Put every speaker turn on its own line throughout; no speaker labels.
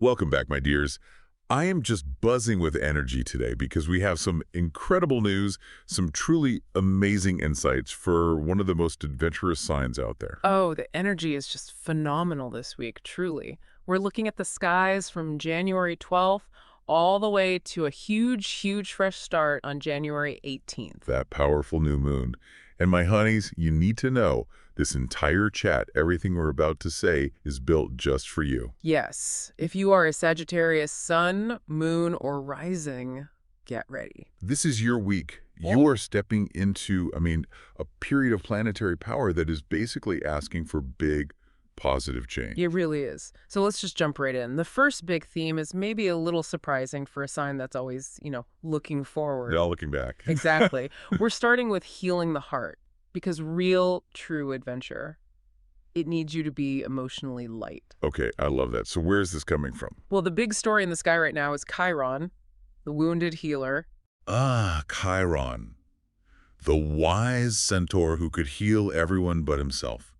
Welcome back, my dears. I am just buzzing with energy today because we have some incredible news, some truly amazing insights for one of the most adventurous signs out there.
Oh, the energy is just phenomenal this week, truly. We're looking at the skies from January 12th all the way to a huge fresh start on January 18th.
That powerful new moon. And my honeys, you need to know this entire chat, everything we're about to say, is built just for you.
Yes, if you are a Sagittarius sun, moon, or rising, get ready.
This is your week. You are stepping into, a period of planetary power that is basically asking for big, positive change.
It really is. So let's just jump right in. The first big theme is maybe a little surprising for a sign that's always, looking forward.
They're all looking back.
Exactly. We're starting with healing the heart because real, true adventure, it needs you to be emotionally light.
Okay, I love that. So where's this coming from?
Well, the big story in the sky right now is Chiron, the wounded healer.
Ah, Chiron, the wise centaur who could heal everyone but himself.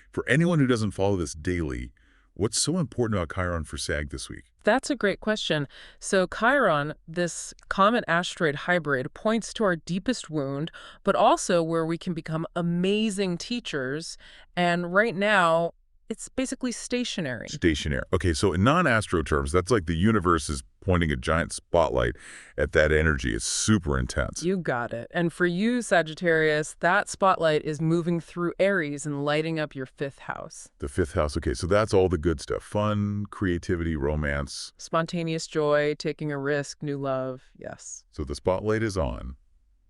For anyone who doesn't follow this daily, what's so important about Chiron for SAG this week?
That's a great question. So Chiron, this comet-asteroid hybrid, points to our deepest wound, but also where we can become amazing teachers. And right now, it's basically stationary.
Stationary. Okay, so in non-astro terms, that's like the universe is pointing a giant spotlight at that energy. It's super intense.
You got it. And for you, Sagittarius, that spotlight is moving through Aries and lighting up your fifth house.
The fifth house. Okay, so that's all the good stuff. Fun, creativity, romance.
Spontaneous joy, taking a risk, new love, yes.
So the spotlight is on,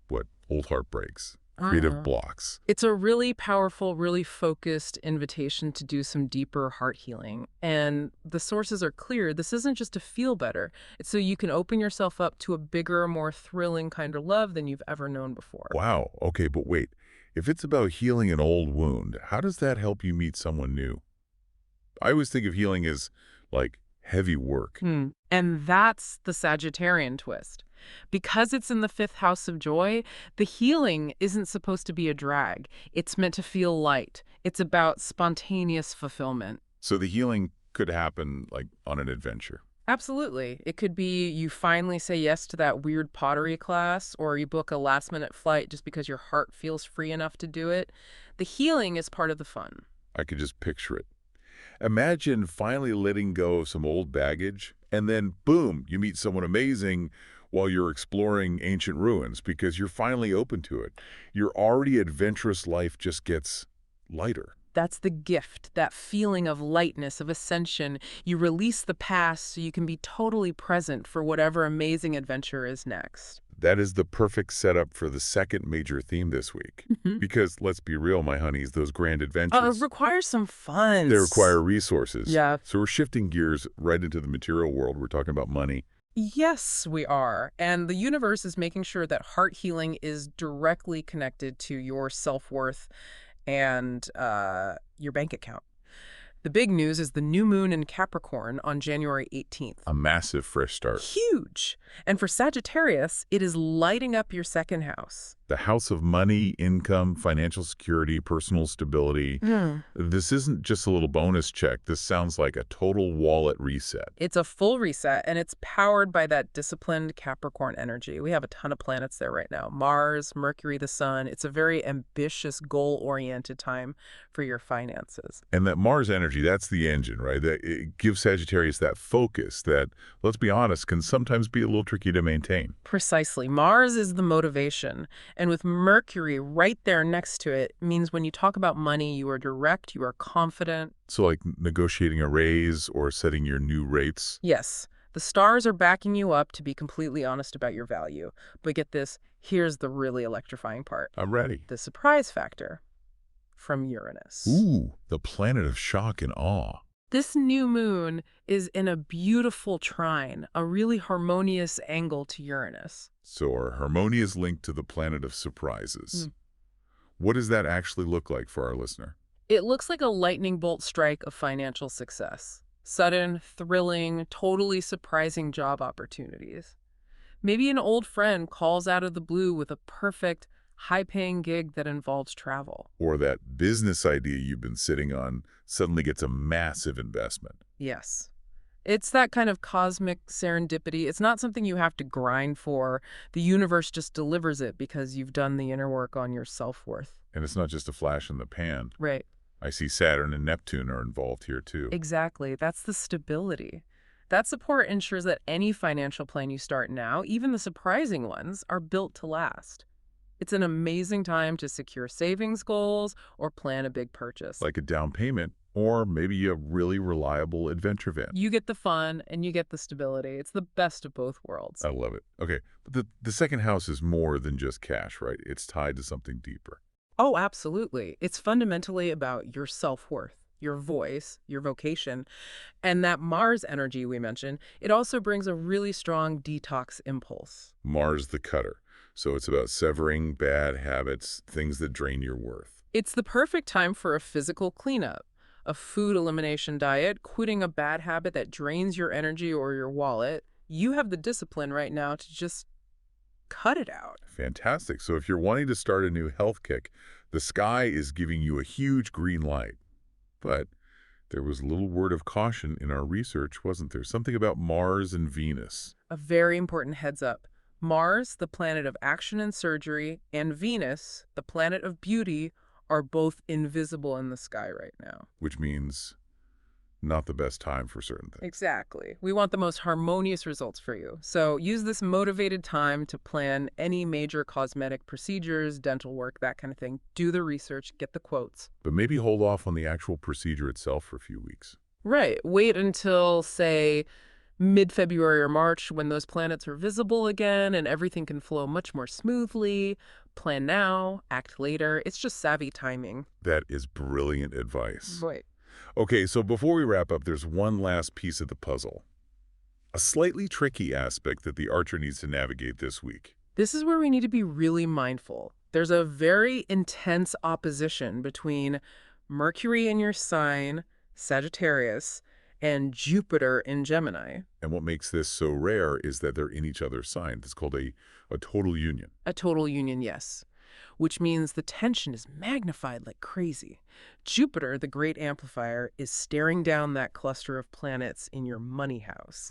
what, old heartbreaks, creative blocks.
It's a really powerful, really focused invitation to do some deeper heart healing. And the sources are clear. This isn't just to feel better. It's so you can open yourself up to a bigger, more thrilling kind of love than you've ever known before.
Wow, okay, but wait. If it's about healing an old wound, how does that help you meet someone new? I always think of healing as, like, heavy work.
And that's the Sagittarian twist. Because it's in the fifth house of joy, the healing isn't supposed to be a drag. It's meant to feel light. It's about spontaneous fulfillment.
So the healing could happen, like, on an adventure.
Absolutely. It could be you finally say yes to that weird pottery class, or you book a last-minute flight just because your heart feels free enough to do it. The healing is part of the fun.
I could just picture it. Imagine finally letting go of some old baggage, and then, boom, you meet someone amazing while you're exploring ancient ruins because you're finally open to it. Your already adventurous life just gets lighter.
That's the gift, that feeling of lightness, of ascension. You release the past so you can be totally present for whatever amazing adventure is next.
That is the perfect setup for the second major theme this week. Because, let's be real, my honeys, those grand adventures,
It requires some fun.
they require resources.
Yeah.
So we're shifting gears right into the material world. We're talking about money.
Yes, we are. And the universe is making sure that heart healing is directly connected to your self-worth and your bank account. The big news is the new moon in Capricorn on January 18th.
A massive fresh start.
Huge. And for Sagittarius, it is lighting up your second house.
The house of money, income, financial security, personal stability. This isn't just a little bonus check. This sounds like a total wallet reset.
It's a full reset, and it's powered by that disciplined Capricorn energy. We have a ton of planets there right now. Mars, Mercury, the Sun. It's a very ambitious, goal-oriented time for your finances.
And that Mars energy, that's the engine, right? That it gives Sagittarius that focus that, let's be honest, can sometimes be a little tricky to maintain.
Precisely. Mars is the motivation. And with Mercury right there next to it, means when you talk about money, you are direct, you are confident.
So like negotiating a raise or setting your new rates.
Yes, the stars are backing you up to be completely honest about your value. But get this, here's the really electrifying part.
I'm ready.
The surprise factor from Uranus.
Ooh, the planet of shock and awe.
This new moon is in a beautiful trine, a really harmonious angle to Uranus.
So our harmonious link to the planet of surprises. What does that actually look like for our listener?
It looks like a lightning bolt strike of financial success. Sudden, thrilling, totally surprising job opportunities. Maybe an old friend calls out of the blue with a perfect, high-paying gig that involves travel.
Or that business idea you've been sitting on suddenly gets a massive investment.
Yes. It's that kind of cosmic serendipity. It's not something you have to grind for. The universe just delivers it because you've done the inner work on your self-worth.
And it's not just a flash in the pan.
Right.
I see Saturn and Neptune are involved here too.
Exactly. That's the stability. That support ensures that any financial plan you start now, even the surprising ones, are built to last. It's an amazing time to secure savings goals or plan a big purchase.
Like a down payment, or maybe a really reliable adventure van.
You get the fun and you get the stability. It's the best of both worlds.
I love it. Okay, but the second house is more than just cash, right? It's tied to something deeper.
Oh, absolutely. It's fundamentally about your self-worth, your voice, your vocation, and that Mars energy we mentioned. It also brings a really strong detox impulse.
Mars the cutter. So it's about severing bad habits, things that drain your worth.
It's the perfect time for a physical cleanup, a food elimination diet, quitting a bad habit that drains your energy or your wallet. You have the discipline right now to just cut it out.
Fantastic. So if you're wanting to start a new health kick, the sky is giving you a huge green light. But there was a little word of caution in our research, wasn't there? Something about Mars and Venus.
A very important heads up. Mars, the planet of action and surgery, and Venus, the planet of beauty, are both invisible in the sky right now.
Which means not the best time for certain things.
Exactly. We want the most harmonious results for you. So use this motivated time to plan any major cosmetic procedures, dental work, that kind of thing. Do the research, get the quotes.
But maybe hold off on the actual procedure itself for a few weeks.
Right. Wait until, say, mid-February or March when those planets are visible again and everything can flow much more smoothly. Plan now, act later. It's just savvy timing.
That is brilliant advice.
Right.
Okay, so before we wrap up, there's one last piece of the puzzle. A slightly tricky aspect that the archer needs to navigate this week.
This is where we need to be really mindful. There's a very intense opposition between Mercury in your sign, Sagittarius, and Jupiter in Gemini.
And what makes this so rare is that they're in each other's sign. It's called a total union.
A total union, yes. Which means the tension is magnified like crazy. Jupiter, the great amplifier, is staring down that cluster of planets in your money house.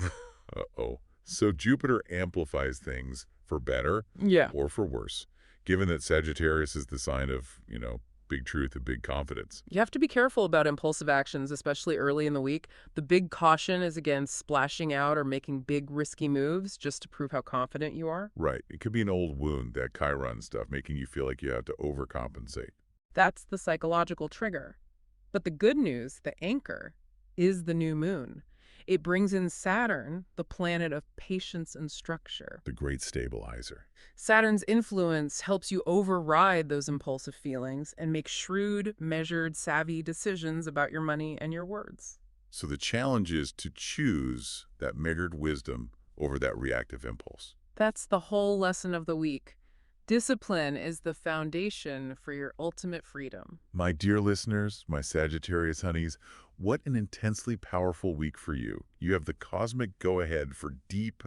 Uh-oh. So Jupiter amplifies things for better
Yeah.
or for worse, given that Sagittarius is the sign of, big truth and big confidence.
You have to be careful about impulsive actions, especially early in the week. The big caution is against splashing out or making big risky moves just to prove how confident you are.
Right. It could be an old wound, that Chiron stuff, making you feel like you have to overcompensate.
That's the psychological trigger. But the good news, the anchor, is the new moon. It brings in Saturn, the planet of patience and structure.
The great stabilizer.
Saturn's influence helps you override those impulsive feelings and make shrewd, measured, savvy decisions about your money and your words.
So the challenge is to choose that measured wisdom over that reactive impulse.
That's the whole lesson of the week. Discipline is the foundation for your ultimate freedom.
My dear listeners, my Sagittarius honeys, what an intensely powerful week for you. You have the cosmic go-ahead for deep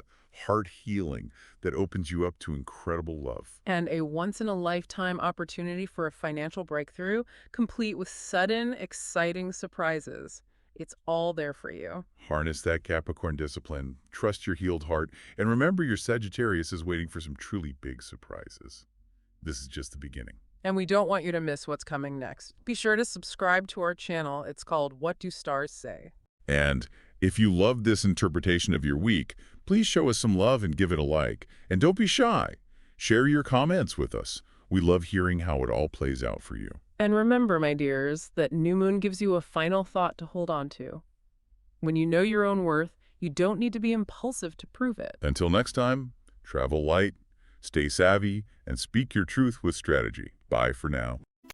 heart healing that opens you up to incredible love.
And a once-in-a-lifetime opportunity for a financial breakthrough, complete with sudden, exciting surprises. It's all there for you.
Harness that Capricorn discipline, trust your healed heart, and remember your Sagittarius is waiting for some truly big surprises. This is just the beginning.
And we don't want you to miss what's coming next. Be sure to subscribe to our channel. It's called What Do Stars Say?
And if you loved this interpretation of your week, please show us some love and give it a like. And don't be shy. Share your comments with us. We love hearing how it all plays out for you.
And remember, my dears, that new moon gives you a final thought to hold on to. When you know your own worth, you don't need to be impulsive to prove it.
Until next time, travel light, stay savvy, and speak your truth with strategy. Bye for now.